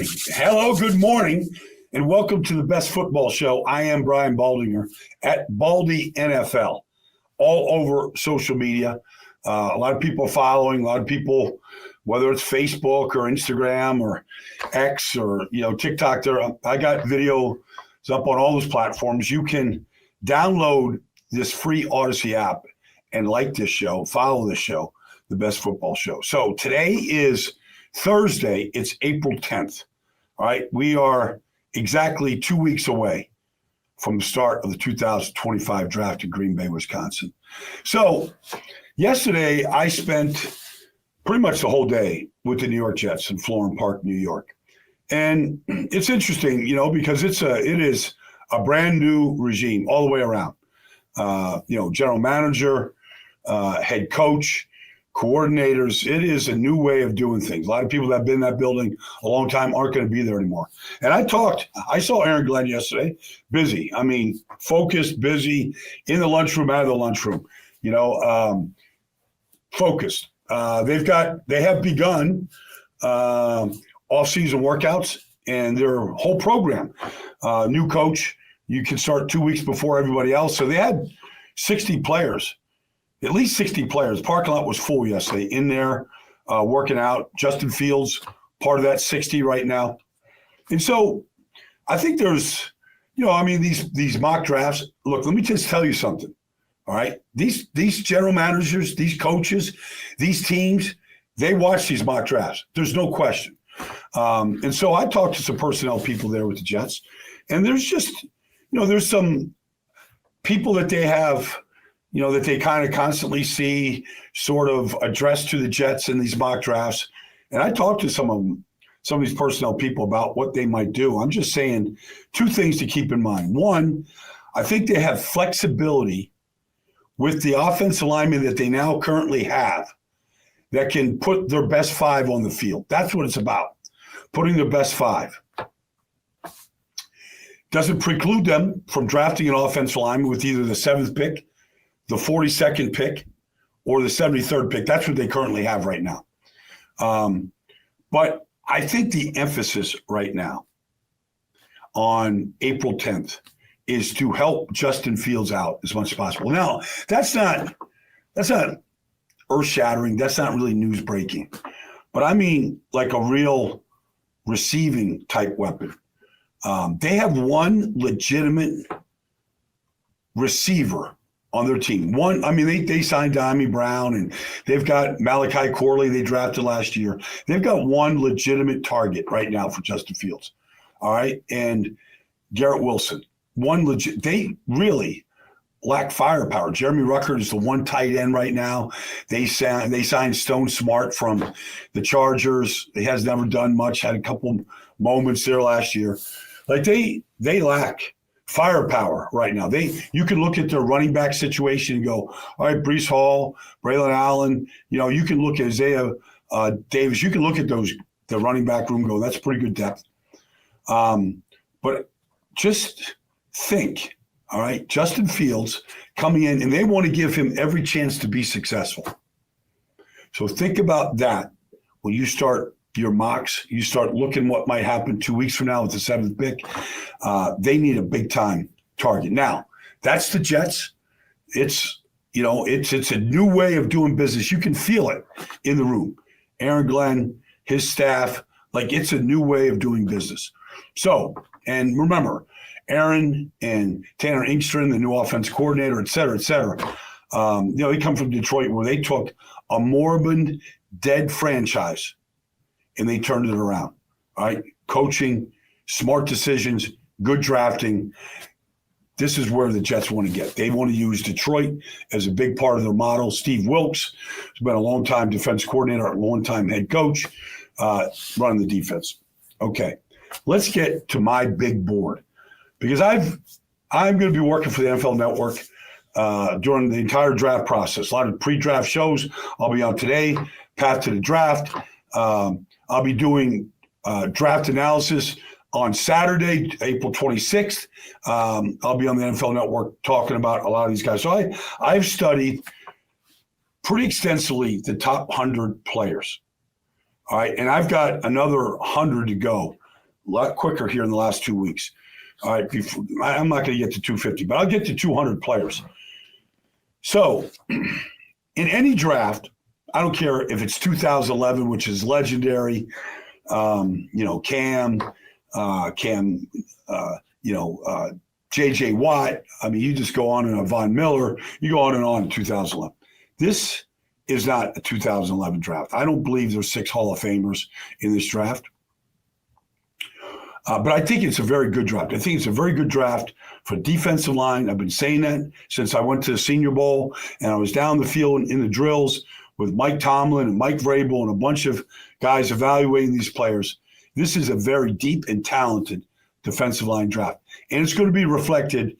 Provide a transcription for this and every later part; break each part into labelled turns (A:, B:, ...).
A: Hello, good morning, and welcome to the best football show. I am Brian Baldinger at Baldy NFL, all over social media. A lot of people following, a lot of people, whether it's Facebook or Instagram or X or TikTok. I got videos up on all those platforms. You can download this free Odyssey app and like this show, follow this show, the best football show. So today is Thursday. It's April 10th. All right. We are exactly 2 weeks away from the start of the 2025 draft in Green Bay, Wisconsin. So yesterday I spent pretty much the whole day with the New York Jets in Florham Park, New York. And it's interesting, because it is a brand new regime all the way around. General manager, head coach, coordinators. It is a new way of doing things. A lot of people that have been in that building a long time aren't going to be there anymore. And I saw Aaron Glenn yesterday, busy. I mean, focused, busy, in the lunchroom, out of the lunchroom, focused. They have begun off-season workouts and their whole program. New coach, you can start 2 weeks before everybody else. So they had 60 players. At least 60 players. Parking lot was full yesterday in there working out. Justin Fields, part of that 60 right now. And so I think there's, these mock drafts. Look, let me just tell you something. All right. These general managers, these coaches, these teams, they watch these mock drafts. There's no question. And so I talked to some personnel people there with the Jets. And there's just, there's some people that they have – that they kind of constantly see sort of addressed to the Jets in these mock drafts. And I talked to some of these personnel people about what they might do. I'm just saying two things to keep in mind. One, I think they have flexibility with the offensive linemen that they now currently have that can put their best five on the field. That's what it's about, putting their best five. Doesn't preclude them from drafting an offensive lineman with either the 7th pick, the 42nd pick, or the 73rd pick. That's what they currently have right now. But I think the emphasis right now on April 10th is to help Justin Fields out as much as possible. Now, that's not earth-shattering. That's not really news-breaking. But I mean like a real receiving type weapon. They have one legitimate receiver on their team. They signed Diami Brown, and they've got Malachi Corley they drafted last year. They've got one legitimate target right now for Justin Fields. All right. And Garrett Wilson, they really lack firepower. Jeremy Ruckert is the one tight end right now. They signed Stone Smart from the Chargers. He has never done much, had a couple moments there last year. Like they lack firepower right now. You can look at their running back situation and go, all right, Breece Hall, Braylon Allen, you can look at Isaiah Davis. You can look at the running back room and go, that's pretty good depth. But just think, all right, Justin Fields coming in, and they want to give him every chance to be successful. So think about that when you start your mocks, you start looking what might happen 2 weeks from now with the 7th pick. They need a big time target. Now, that's the Jets. It's a new way of doing business. You can feel it in the room. Aaron Glenn, his staff, like it's a new way of doing business. So, and remember, Aaron and Tanner Inkstrom, the new offense coordinator, et cetera, they come from Detroit where they took a moribund, dead franchise and they turned it around. All right. Coaching, smart decisions, good drafting. This is where the Jets want to get. They want to use Detroit as a big part of their model. Steve Wilkes has been a long-time defense coordinator, a long-time head coach, running the defense. Okay. Let's get to my big board because I'm going to be working for the NFL Network during the entire draft process. A lot of pre-draft shows I'll be on today, Path to the Draft. I'll be doing draft analysis on Saturday, April 26th. I'll be on the NFL Network talking about a lot of these guys. So I've studied pretty extensively the top 100 players. All right. And I've got another 100 to go lot quicker here in the last 2 weeks. All right, I'm not going to get to 250, but I'll get to 200 players. So in any draft, I don't care if it's 2011, which is legendary, Cam, J.J. Watt. I mean, you just go on and on Von Miller. You go on in 2011. This is not a 2011 draft. I don't believe there's 6 Hall of Famers in this draft. But I think it's a very good draft. I think it's a very good draft for defensive line. I've been saying that since I went to the Senior Bowl and I was down the field in the drills with Mike Tomlin and Mike Vrabel and a bunch of guys evaluating these players. This is a very deep and talented defensive line draft. And it's going to be reflected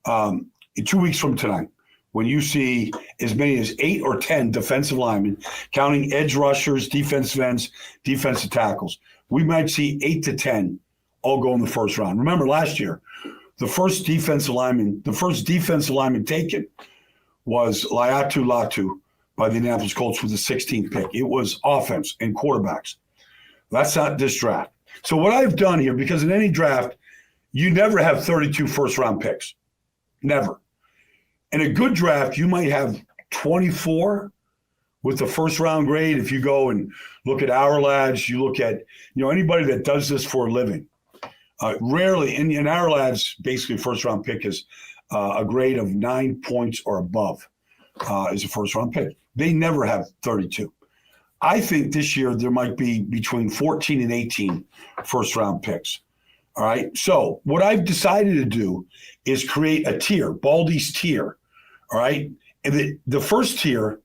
A: in 2 weeks from tonight when you see as many as 8 or 10 defensive linemen, counting edge rushers, defensive ends, defensive tackles. We might see 8 to 10 all go in the first round. Remember last year, the first defensive lineman taken was Laiatu Latu by the Indianapolis Colts with the 16th pick. It was offense and quarterbacks. That's not this draft. So what I've done here, because in any draft, you never have 32 first-round picks. Never. In a good draft, you might have 24 with the first-round grade. If you go and look at Our Lads, you look at anybody that does this for a living. Rarely, in Our Lads, basically first-round pick is a grade of 9 points or above is a first-round pick. They never have 32. I think this year there might be between 14 and 18 first-round picks. All right. So what I've decided to do is create a tier, Baldy's tier. All right. And the first tier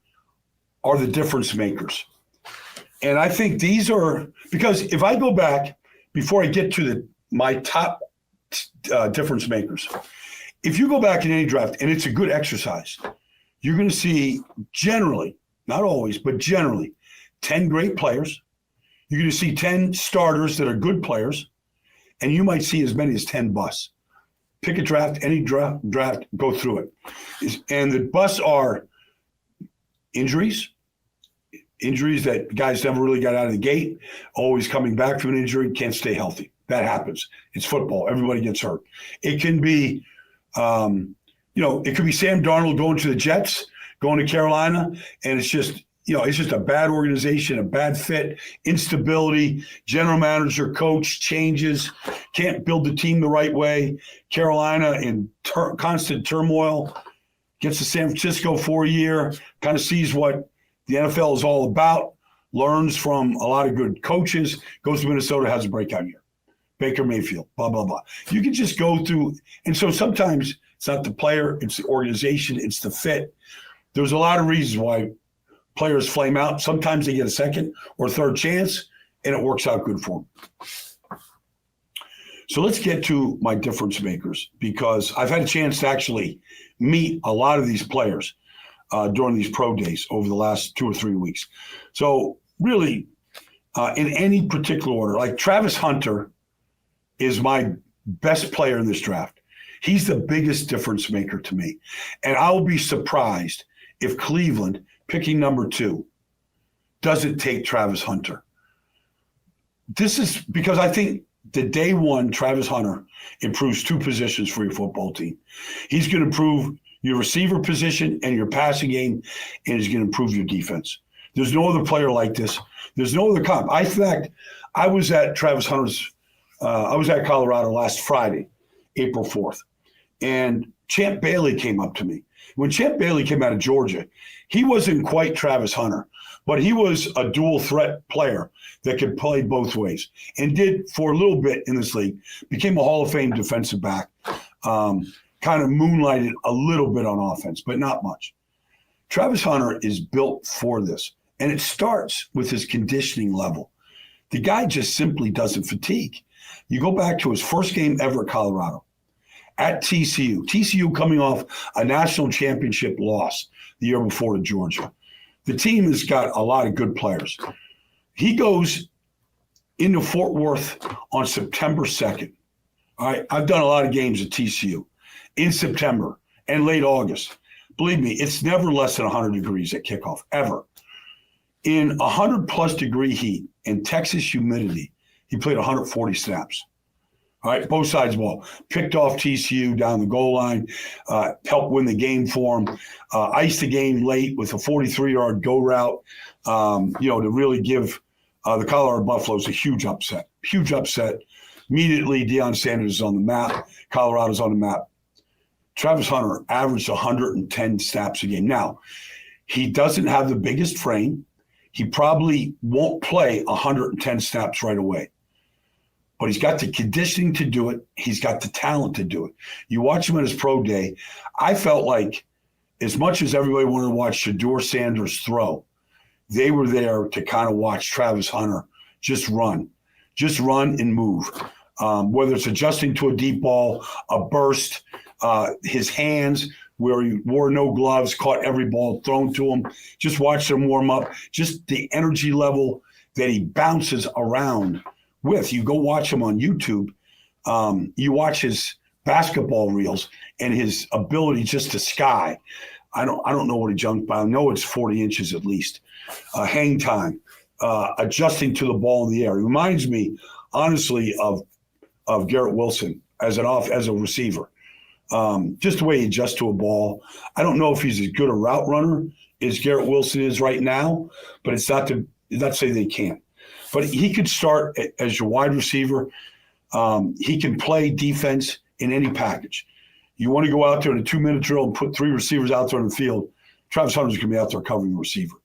A: are the difference makers. And I think these are, because if I go back before I get to my top difference makers, if you go back in any draft, and it's a good exercise, you're going to see generally, not always, but generally, 10 great players. You're going to see 10 starters that are good players. And you might see as many as 10 busts. Pick a draft, any draft, go through it. And the busts are injuries that guys never really got out of the gate, always coming back from an injury, can't stay healthy. That happens. It's football. Everybody gets hurt. It can be, it could be Sam Darnold going to the Jets, going to Carolina, and it's just a bad organization, a bad fit, instability, general manager, coach changes, can't build the team the right way. Carolina in constant turmoil, gets to San Francisco for a year, kind of sees what the NFL is all about, learns from a lot of good coaches, goes to Minnesota, has a breakout year. Baker Mayfield, blah, blah, blah. You can just go through. And so sometimes it's not the player, it's the organization, it's the fit. There's a lot of reasons why players flame out. Sometimes they get a second or third chance, and it works out good for them. So let's get to my difference makers, because I've had a chance to actually meet a lot of these players during these pro days over the last 2 or 3 weeks. So really, in any particular order, like Travis Hunter is my best player in this draft. He's the biggest difference maker to me. And I'll be surprised if Cleveland, picking number 2, doesn't take Travis Hunter. This is because I think the day one Travis Hunter improves 2 positions for your football team. He's going to improve your receiver position and your passing game, and he's going to improve your defense. There's no other player like this. There's no other comp. In fact, I was at Travis Hunter's I was at Colorado last Friday, April 4th, and Champ Bailey came up to me. When Champ Bailey came out of Georgia, he wasn't quite Travis Hunter, but he was a dual threat player that could play both ways and did for a little bit in this league, became a Hall of Fame defensive back, kind of moonlighted a little bit on offense, but not much. Travis Hunter is built for this, and it starts with his conditioning level. The guy just simply doesn't fatigue. You go back to his first game ever at Colorado, at TCU coming off a national championship loss the year before to Georgia. The team has got a lot of good players. He goes into Fort Worth on September 2nd. All right, I've done a lot of games at TCU in September and late August. Believe me, it's never less than 100 degrees at kickoff, ever. In 100-plus degree heat and Texas humidity, he played 140 snaps. All right, both sides of the ball. Picked off TCU down the goal line, helped win the game for them, iced the game late with a 43-yard go route, to really give the Colorado Buffaloes a huge upset. Huge upset. Immediately, Deion Sanders is on the map. Colorado's on the map. Travis Hunter averaged 110 snaps a game. Now, he doesn't have the biggest frame. He probably won't play 110 snaps right away. But he's got the conditioning to do it. He's got the talent to do it. You watch him at his pro day. I felt like as much as everybody wanted to watch Shedeur Sanders throw, they were there to kind of watch Travis Hunter just run and move. Whether it's adjusting to a deep ball, a burst, his hands where he wore no gloves, caught every ball thrown to him. Just watch him warm up. Just the energy level that he bounces around with. You go watch him on YouTube. You watch his basketball reels and his ability just to sky. I don't know what he jumped by. I know it's 40 inches at least. Hang time, adjusting to the ball in the air. He reminds me, honestly, of Garrett Wilson as a receiver. Just the way he adjusts to a ball. I don't know if he's as good a route runner as Garrett Wilson is right now, but it's not to say they can't. But he could start as your wide receiver. He can play defense in any package. You want to go out there in a 2-minute drill and put 3 receivers out there in the field, Travis Hunter's going to be out there covering the receiver.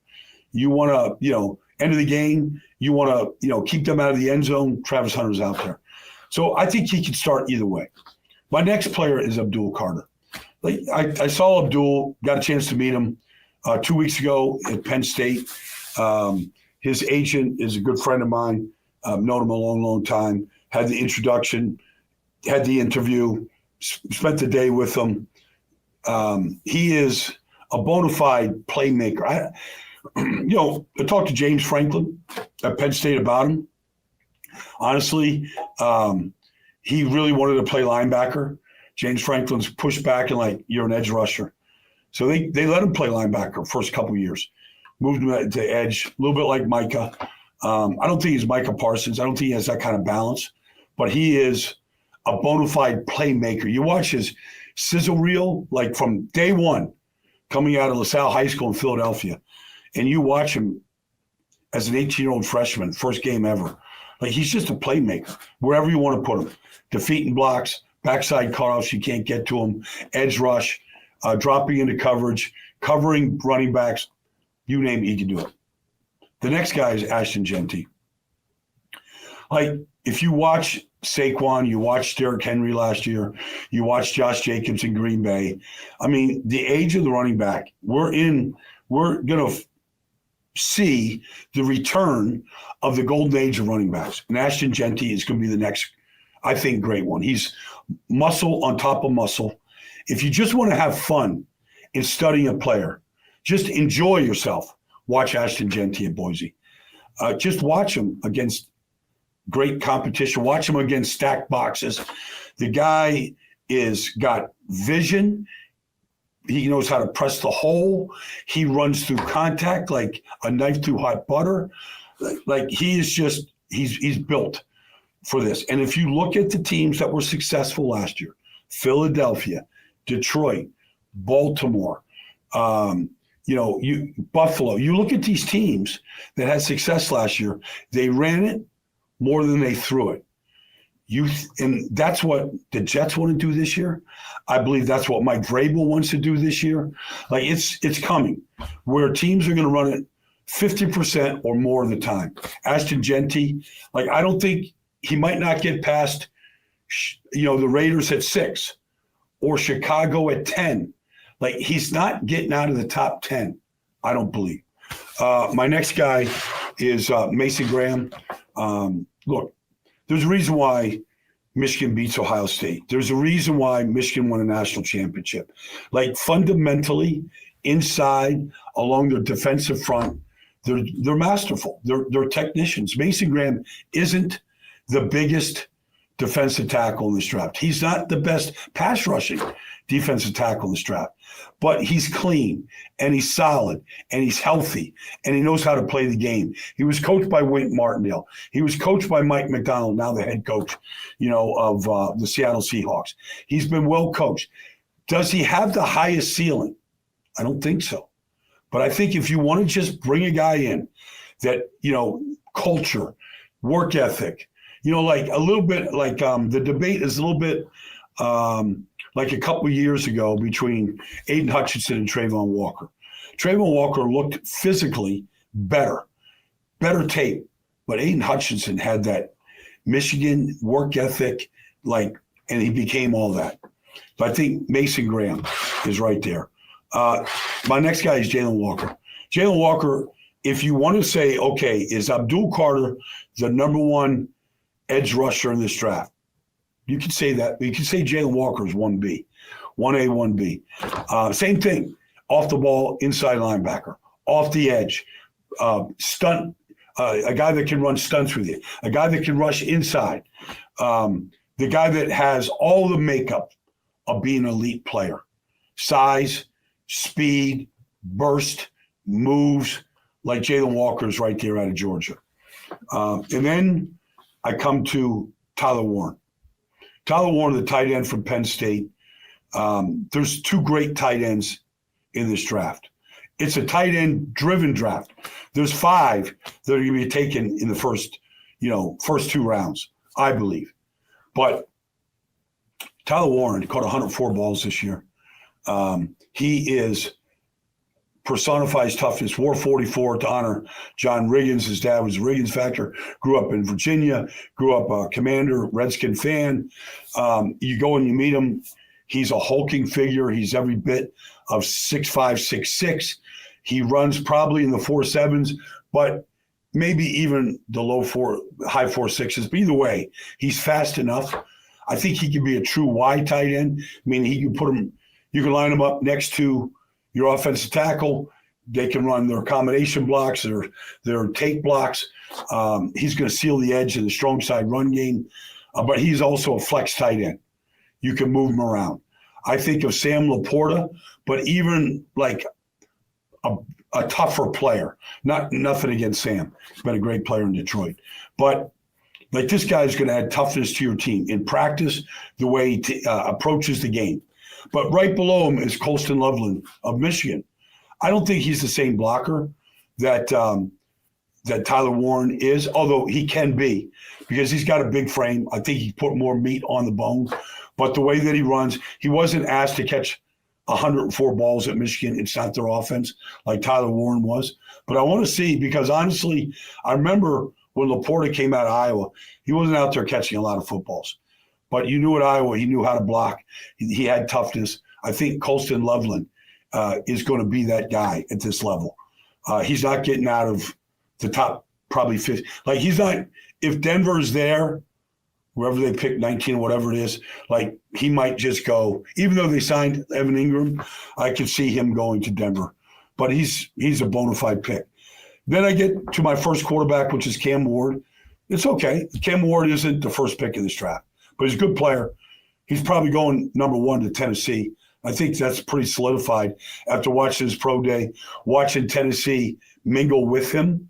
A: You want to, end of the game, you want to, keep them out of the end zone, Travis Hunter's out there. So I think he can start either way. My next player is Abdul Carter. I saw Abdul, got a chance to meet him 2 weeks ago at Penn State. His agent is a good friend of mine. I've known him a long, long time. Had the introduction, had the interview, spent the day with him. He is a bona fide playmaker. I talked to James Franklin at Penn State about him. Honestly, he really wanted to play linebacker. James Franklin's pushed back and you're an edge rusher. So they let him play linebacker first couple of years. Moved him to edge, a little bit like Micah. I don't think he's Micah Parsons. I don't think he has that kind of balance. But he is a bona fide playmaker. You watch his sizzle reel, from day one, coming out of LaSalle High School in Philadelphia, and you watch him as an 18-year-old freshman, first game ever. He's just a playmaker, wherever you want to put him. Defeating blocks, backside cutoffs, you can't get to him, edge rush, dropping into coverage, covering running backs. You name it, he can do it. The next guy is Ashton Jeanty. If you watch Saquon, you watched Derrick Henry last year, you watched Josh Jacobs in Green Bay. The age of the running back, we're going to see the return of the golden age of running backs. And Ashton Jeanty is going to be the next, I think, great one. He's muscle on top of muscle. If you just want to have fun in studying a player, just enjoy yourself, watch Ashton Jeanty at Boise. Just watch him against great competition. Watch him against stacked boxes. The guy is got vision. He knows how to press the hole. He runs through contact like a knife through hot butter. He is just, he's built for this. And if you look at the teams that were successful last year, Philadelphia, Detroit, Baltimore, Buffalo, you look at these teams that had success last year, they ran it more than they threw it. And that's what the Jets want to do this year. I believe that's what Mike Vrabel wants to do this year. It's coming where teams are going to run it 50% or more of the time. Ashton Jeanty, I don't think he might not get past, the Raiders at 6 or Chicago at 10. He's not getting out of the top 10, I don't believe. My next guy is Mason Graham. Look, there's a reason why Michigan beats Ohio State. There's a reason why Michigan won a national championship. Fundamentally, inside, along their defensive front, they're masterful. They're technicians. Mason Graham isn't the biggest defensive tackle in this draft. He's not the best pass rushing defensive tackle in this draft, but he's clean and he's solid and he's healthy and he knows how to play the game. He was coached by Wink Martindale. He was coached by Mike McDonald, now the head coach, of the Seattle Seahawks. He's been well coached. Does he have the highest ceiling? I don't think so. But I think if you want to just bring a guy in that, culture, work ethic, like a little bit like the debate is a little bit like a couple of years ago between Aiden Hutchinson and Trayvon Walker. Trayvon Walker looked physically better tape, but Aiden Hutchinson had that Michigan work ethic, and he became all that. So I think Mason Graham is right there. My next guy is Jalen Walker. Jalen Walker, if you want to say, okay, is Abdul Carter the number one edge rusher in this draft? You can say that. You can say Jalen Walker is 1B, 1A, 1B. Same thing, off the ball, inside linebacker, off the edge, stunt, a guy that can run stunts with you, a guy that can rush inside, the guy that has all the makeup of being an elite player, size, speed, burst, moves, like Jalen Walker is right there out of Georgia. And then I come to Tyler Warren. Tyler Warren, the tight end from Penn State. There's two great tight ends in this draft. It's a tight end driven draft. There's 5 that are going to be taken in the first 2 rounds, I believe. But Tyler Warren caught 104 balls this year. He personifies toughness, wore 44 to honor John Riggins. His dad was a Riggins factor, grew up in Virginia, grew up a Commander, Redskin fan. You go and you meet him. He's a hulking figure. He's every bit of 6'5", 6'6". He runs probably in the 4.7s, but maybe even the high 4.6s. But either way, he's fast enough. I think he can be a true wide tight end. I mean, you can line him up next to your offensive tackle. They can run their accommodation blocks, their take blocks. He's going to seal the edge in the strong side run game, but he's also a flex tight end. You can move him around. I think of Sam Laporta, but even like a tougher player. Nothing against Sam. He's been a great player in Detroit. But like this guy's going to add toughness to your team in practice, the way he approaches the game. But right below him is Colston Loveland of Michigan. I don't think he's the same blocker that Tyler Warren is, although he can be because he's got a big frame. I think he put more meat on the bone. But the way that he runs, he wasn't asked to catch 104 balls at Michigan. It's not their offense like Tyler Warren was. But I want to see because, honestly, I remember when Laporta came out of Iowa, he wasn't out there catching a lot of footballs. But you knew at Iowa, he knew how to block. He had toughness. I think Colston Loveland is going to be that guy at this level. He's not getting out of the top probably 50. Like he's not – if Denver's there, wherever they pick 19 or whatever it is, like he might just go – even though they signed Evan Ingram, I could see him going to Denver. But he's a bona fide pick. Then I get to my first quarterback, which is Cam Ward. It's okay. Cam Ward isn't the first pick of this draft. But he's a good player. He's probably going number 1 to Tennessee. I think that's pretty solidified after watching his pro day, watching Tennessee mingle with him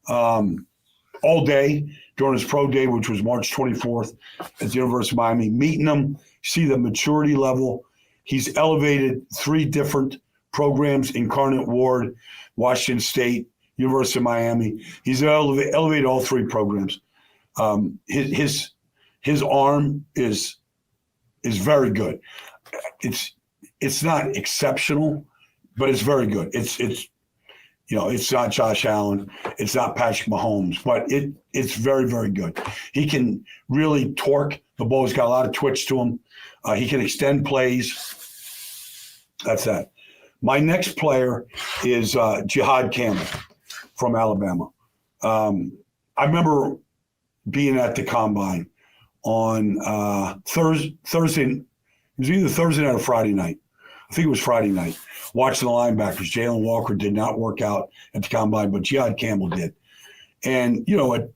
A: all day during his pro day, which was March 24th at the University of Miami, meeting him, see the maturity level. He's elevated 3 different programs, Incarnate Ward, Washington State, University of Miami. He's elevated all 3 programs. His arm is very good. It's not exceptional, but it's very good. It's not Josh Allen, it's not Patrick Mahomes, but it's very, very good. He can really torque the ball. He's got a lot of twitch to him. He can extend plays. That's that. My next player is Jihad Campbell from Alabama. I remember being at the Combine on Thursday. It was either Thursday night or Friday night. I think it was Friday night. Watching the linebackers. Jalen Walker did not work out at the Combine, but Jihad Campbell did. And, he ran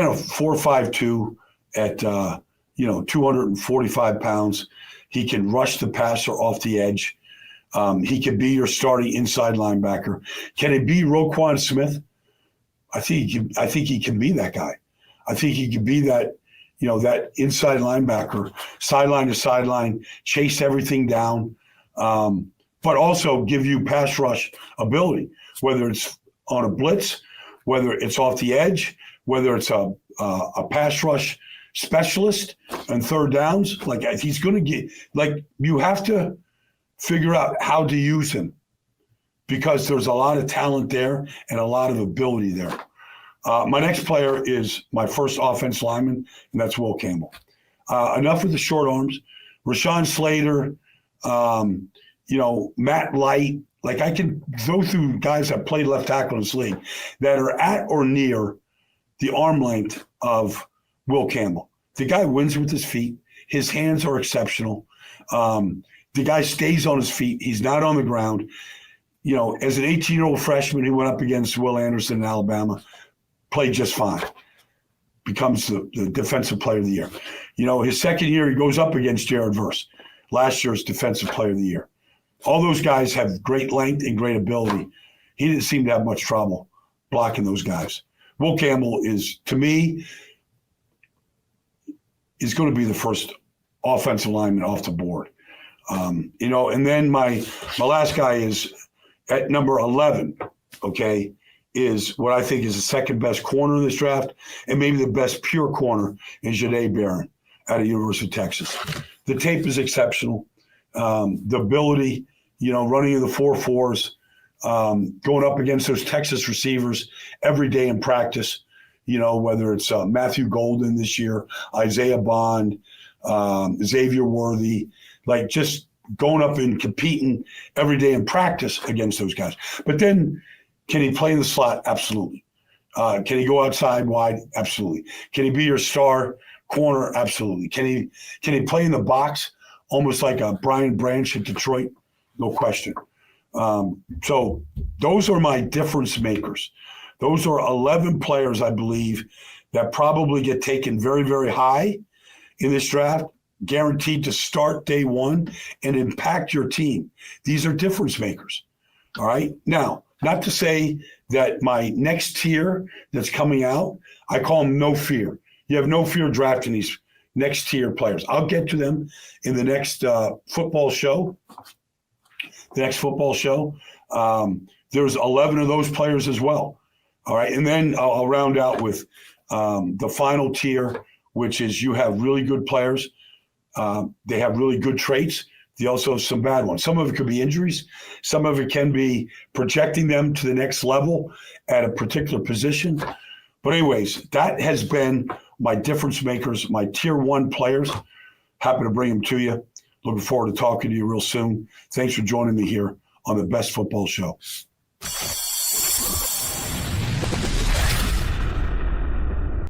A: a 4.52 at 245 pounds. He can rush the passer off the edge. He can be your starting inside linebacker. Can he be Roquan Smith? I think he can be that guy. I think he can be that, that inside linebacker, sideline to sideline, chase everything down, but also give you pass rush ability, whether it's on a blitz, whether it's off the edge, whether it's a pass rush specialist and third downs. Like, he's going to get, like, you have to figure out how to use him because there's a lot of talent there and a lot of ability there. My next player is my first offense lineman, and that's Will Campbell. Enough with the short arms. Rashawn Slater, Matt Light. Like, I can go through guys that played left tackle in this league that are at or near the arm length of Will Campbell. The guy wins with his feet. His hands are exceptional. The guy stays on his feet. He's not on the ground. As an 18-year-old freshman, he went up against Will Anderson in Alabama, played just fine, becomes the defensive player of the year. His second year, he goes up against Jared Verse, last year's defensive player of the year. All those guys have great length and great ability. He didn't seem to have much trouble blocking those guys. Will Campbell is, to me, is going to be the first offensive lineman off the board. And then my last guy is at number 11, okay, is what I think is the second best corner in this draft and maybe the best pure corner in Jahdae Barron out of University of Texas. The tape is exceptional. The ability, running in the 4.4s, going up against those Texas receivers every day in practice, whether it's Matthew Golden this year, Isaiah Bond, Xavier Worthy, like just going up and competing every day in practice against those guys. But then can he play in the slot? Absolutely. Can he go outside wide? Absolutely. Can he be your star corner? Absolutely. Can he play in the box almost like a Brian Branch at Detroit? No question. So those are my difference makers. Those are 11 players, I believe, that probably get taken very, very high in this draft, guaranteed to start day one and impact your team. These are difference makers. All right. Now, not to say that my next tier that's coming out, I call them no fear. You have no fear drafting these next tier players. I'll get to them in the next football show. There's 11 of those players as well. All right. And then I'll round out with the final tier, which is you have really good players. They have really good traits. They also have some bad ones. Some of it could be injuries. Some of it can be projecting them to the next level at a particular position. But anyways, that has been my difference makers, my tier one players. Happy to bring them to you. Looking forward to talking to you real soon. Thanks for joining me here on the Best Football Show.